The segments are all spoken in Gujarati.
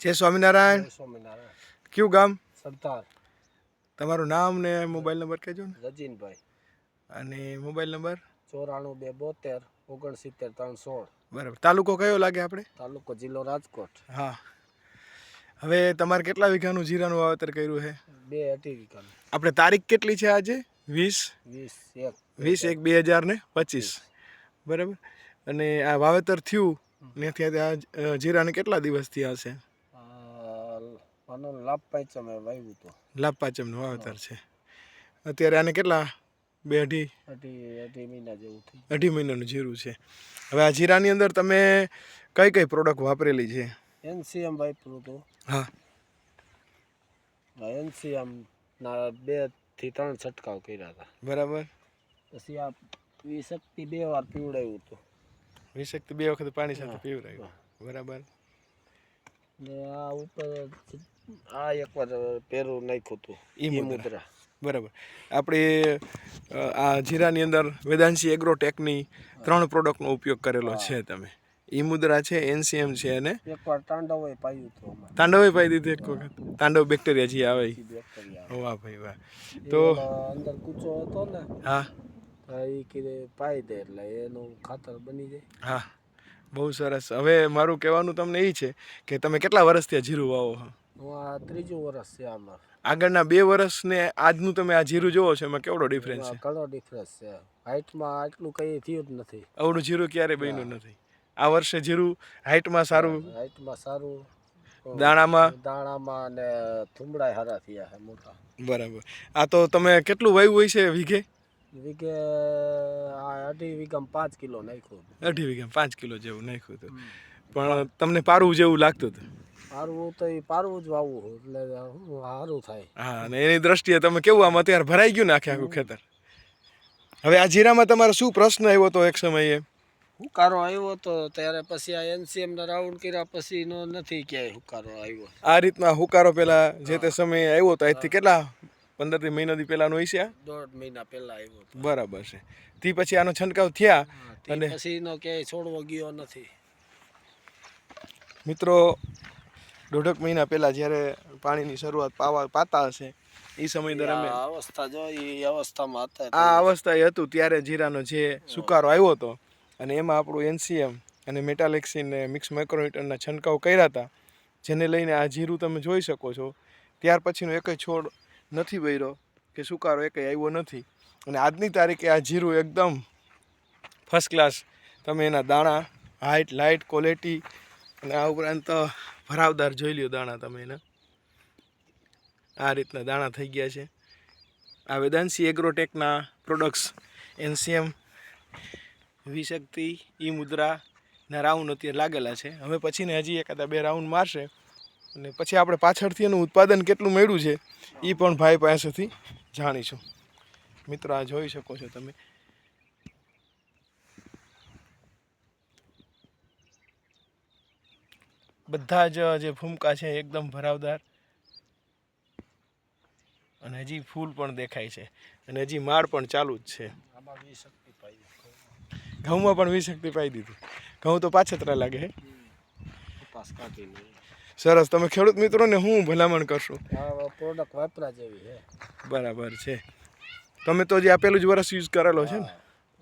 જય સ્વામિનારાયણ. સ્વામિનારાયણ. કયું ગામ? સરદાર. તમારું નામ ને મોબાઈલ નંબર કહેજો ને. રજીનભાઈ. અને મોબાઈલ નંબર 94 272 69 316. બરાબર. તાલુકો કયો લાગે આપણે? તાલુકો જિલ્લો રાજકોટ. હા. હવે તમારે કેટલા વીઘાનું જીરાનું વાવેતર કર્યું છે? 2 અઢી વીઘાનું. આપણે તારીખ કેટલી છે આજે? 20/1/2025. બરાબર. અને આ વાવેતર થયું ને ત્યાં જીરાને કેટલા દિવસ થયા હશે? લાભ પાંચમ વાવ્યું હતું. લાભ પાંચમનું વાવેતર છે. અત્યારે આને કેટલા? 2 અઢી મહિના જેવું થયું. 2.5 મહિનાનું જીરું છે. હવે આ જીરાની અંદર તમે કઈ કઈ પ્રોડક્ટ વાપરેલી છે? NCM વાપર્યું હતું. હા. NCM ના 2 થી 3 છંટકાવ કર્યા હતા. બરાબર. પછી આ વિશક્તિ 2 વાર પીવડાવ્યું હતું. વિશક્તિ 2 વખત પાણી સાથે પીવડાવ્યું. બરાબર. ને આ ઉપર આ એકવાર પેરું નાખ્યું હતું ઈ મુદ્રા. બરાબર. આપણે આ જીરાની અંદર વેદાંશી એગ્રોટેકની 3 પ્રોડક્ટનો ઉપયોગ કરેલો છે તમે. ઈ મુદ્રા છે, NCM છે અને એકવાર તાંડવે પાયું હતું. તાંડવે પાઈ દીધું એક વખત. તાંડવ બેક્ટેરિયા જે આવે. વાહ ભાઈ વાહ. તો અંદર કૂચો હતો ને. હા. એ કીધે પાઈ દે એટલે એનું ખાતર બની જાય. હા, બહુ સરસ. હવે મારું કહેવાનું તમને એ છે કે તમે કેટલા વર્ષથી આ જીરું વાવો? હું આ 3જું વર્ષ છે આમાં. આગળના 2 વર્ષ ને આજનું તમે આ જીરું જોવો છો એમાં કેવડો ડિફરન્સ છે? ઘણો ડિફરન્સ છે. હાઇટમાં આટલું કંઈ થયું જ નથી. આવડું જીરું ક્યારેય બન્યું નથી. આ વર્ષે જીરું હાઇટમાં સારું, દાણામાં અને થુંબડા સારા થયા છે મોટા. બરાબર. આ તો તમે કેટલું વાવ્યું હોય છે વીઘે? વીઘે આ અઢી વીઘામાં 5 કિલો નાખ્યું. 2.5 વીઘામાં 5 કિલો જેવું નાખ્યું હતું. પણ તમને પારવું જેવું લાગતું હતું? પારવું તો એ પારવું જ વાવવું એટલે સારું થાય. હા, અને એની દ્રષ્ટિએ તમે કેવું આમ અત્યારે ભરાઈ ગયું ને આખું ખેતર. હવે આ જીરામાં તમારો શું પ્રશ્ન આવ્યો હતો એક સમયે? હુકારો આવ્યો હતો ત્યારે પછી આ NCM ના રાઉન્ડ કર્યા પછી નો નથી ક્યાંય હુકારો આવ્યો. આ રીતના હુકારો પેલા જે તે સમયે આવ્યો હતો આજથી કેટલા 15 મહિનાથી પહેલાનો હોય છે? 1.5 મહિના પહેલા આવ્યો હતો. બરાબર છે. તે પછી આનો છંટકાવ થયા અને પછી નો ક્યાંય છોડવો ગયો નથી. મિત્રો 1.5 મહિના પહેલા જ્યારે પાણીની શરૂઆત પાતા હશે એ સમય દરમિયાન અવસ્થા જો એ અવસ્થામાં હતા. આ અવસ્થા એ હતું ત્યારે જીરાનો જે સુકારો આવ્યો હતો અને એમાં આપણું NCM અને મેટાલેક્સિન ને મિક્સ માઇક્રોન્યુટ્રનના છંટકાવ કર્યા હતા, જેને લઈને આ જીરું તમે જોઈ શકો છો. ત્યાર પછીનો એકય છોડ નથી વળ્યો કે સુકારો એકય આવ્યો નથી. અને આજની તારીખે આ જીરું એકદમ ફર્સ્ટ ક્લાસ. તમે એના દાણા, હાઇટ, લાઇટ, ક્વોલિટી અને આ ઉપરાંત ભરાવદાર જોઈ લ્યો દાણા તમે એના. આ રીતના દાણા થઈ ગયા છે. આ વેદાંશી એગ્રોટેકના પ્રોડક્ટ્સ NCM, વિશક્તિ, ઈ મુદ્રાના રાઉન્ડ અત્યારે લાગેલા છે. હવે પછીને હજી 1-2 રાઉન્ડ મારશે અને પછી આપણે પાછળથી એનું ઉત્પાદન કેટલું મળ્યું છે એ પણ ભાઈ પાસેથી જાણીશું. મિત્રો આ જોઈ શકો છો તમે. બધા જ જે ભૂમકા છે એકદમ ભરાવદાર અને હજી ફૂલ પણ દેખાય છે અને હજી માળ પણ ચાલુ જ છે. ઘઉંમાં પણ વિશક્તિ પાઈ દીધું. ઘઉં તો પાછતરા લાગે હે. સરસ. તમે ખેડૂત મિત્રોને હું ભલામણ કરશો? પ્રોડક્ટ વાપરા જેવી છે. બરાબર છે. તમે તો જે આપેલું જ વર્ષ યુઝ કરેલો છે ને?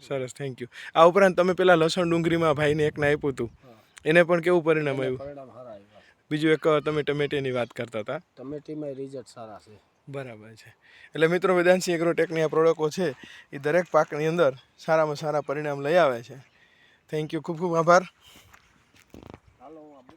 સરસ, થેન્ક યુ. આ ઉપરાંત તમે પેલા લસણ ડુંગળીમાં ભાઈને એકને આપ્યું હતું, એને પણ કેવું પરિણામ આવ્યું? બીજું એક તમે ટમેટીની વાત કરતા હતા. ટમેટીમાં રિઝલ્ટ સારા છે. બરાબર છે. એટલે મિત્રો વેદાંશી એગ્રોટેકની આ પ્રોડક્ટો છે એ દરેક પાકની અંદર સારામાં સારા પરિણામ લઈ આવે છે. Thank you. ખૂબ ખૂબ આભાર.